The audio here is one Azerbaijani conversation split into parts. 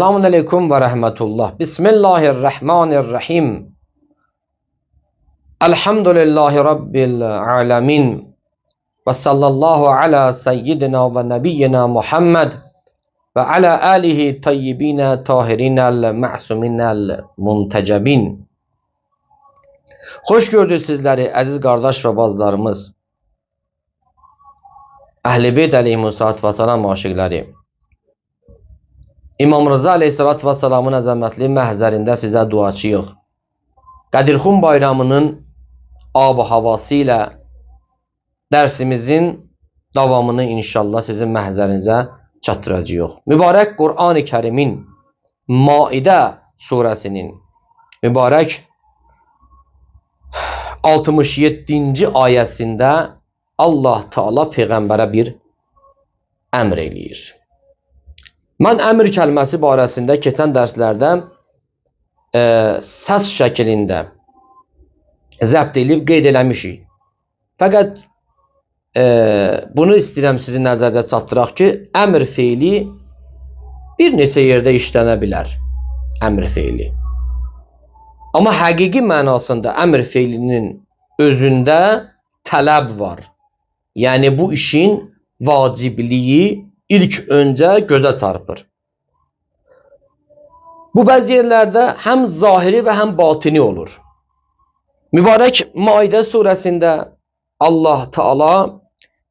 Selamun Aleyküm ve Rahmetullah. Bismillahirrahmanirrahim. Elhamdülillahi Rabbil alemin. Ve sallallahu ala seyyidina ve nebiyyina Muhammed ve ala alihi tayyibine tahirinel ma'suminel muntecebin. Hoş gördük sizleri aziz kardeş ve bazılarımız. Ehl-i Beyt aleyhissalatü vesselam aşıkları. İmam Rıza aleyhissalatü vesselamın əzəmətli məhzərində sizə duaçıyıq. Qədirxun bayramının ab-ı havası ilə dərsimizin davamını inşallah sizin məhzərinizə çatdıracağıq. Mübarək Qur'an-ı Kərimin Maidə surəsinin mübarək 67-ci ayəsində Allah Teala Peyğəmbərə bir əmr eləyir. Mən əmr kəlməsi barəsində keçən dərslərdə səs şəklində zəbt edib qeyd eləmişik. Fəqət bunu istəyirəm sizin nəzərdə çatdıraq ki, əmr feili bir neçə yerdə işlənə bilər. Əmr feili. Amma həqiqi mənasında əmr feilinin özündə tələb var. Yəni bu işin vacibliyi İlk öncə gözə çarpır. Bu bəzi yerlərdə həm zahiri və həm batini olur. Mübarək Maidə surəsində Allah Teala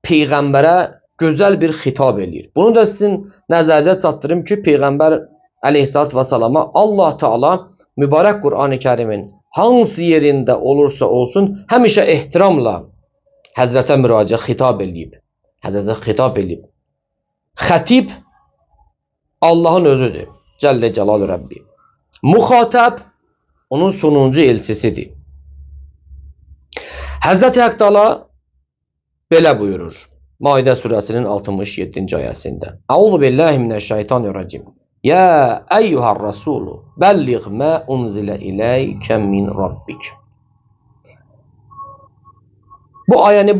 Peyğəmbərə gözəl bir xitab edir. Bunu da sizin nəzərinizə çatdırım ki, Peyğəmbər aleyhissalatü vesselama Allah Teala mübarək Qur'an-ı Kərimin hansı yerində olursa olsun həmişə ehtiramla Həzrətə müraciət xitab edib. Həzrətə xitab edib. Xətib Allahın özüdür. Cəllə Cəlalu Rəbbi. Muxatab onun sonuncu elçisidir. Həzrəti Haqq Təala belə buyurur. Maidə surəsinin 67-ci ayəsində. Əuzu billahi mineşşeytanirracim. Ya eyyuhar rasulu belliğ ma unzile ileyke min rabbik. Bu ayəni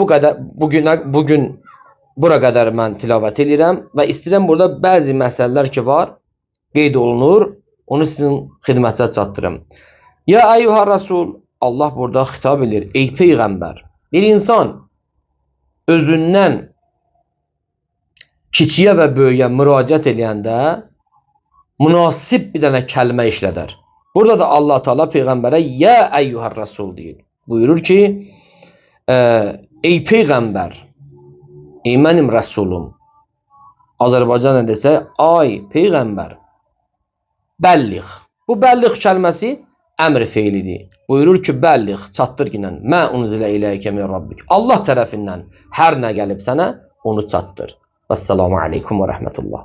bugün bura qədər mən tilavət edirəm və istəyirəm burada bəzi məsələlər ki var, qeyd olunur, onu sizin xidmətinizə çatdırım. Ya eyyuhar rasul, Allah burada xitab edir, ey Peyğəmbər. Bir insan özündən kiçiyə və böyüyə müraciət eləyəndə münasib bir dənə kəlmə işlədər. Burada da Allah Teala Peyğəmbərə ya eyyuhar rasul deyir. Buyurur ki, ey Peyğəmbər, ey mənim rəsulum. Azərbaycanla desə, ay Peyğəmbər, bəlliğ. Bu bəlliğ kəlməsi əmr feilidir. Buyurur ki, bəlliğ, çatdır ki, mə unzilə iləyəkə min rabbik. Allah tərəfindən hər nə gəlib sənə, onu çatdır. Vəssalamu aleykum və rəhmətullah.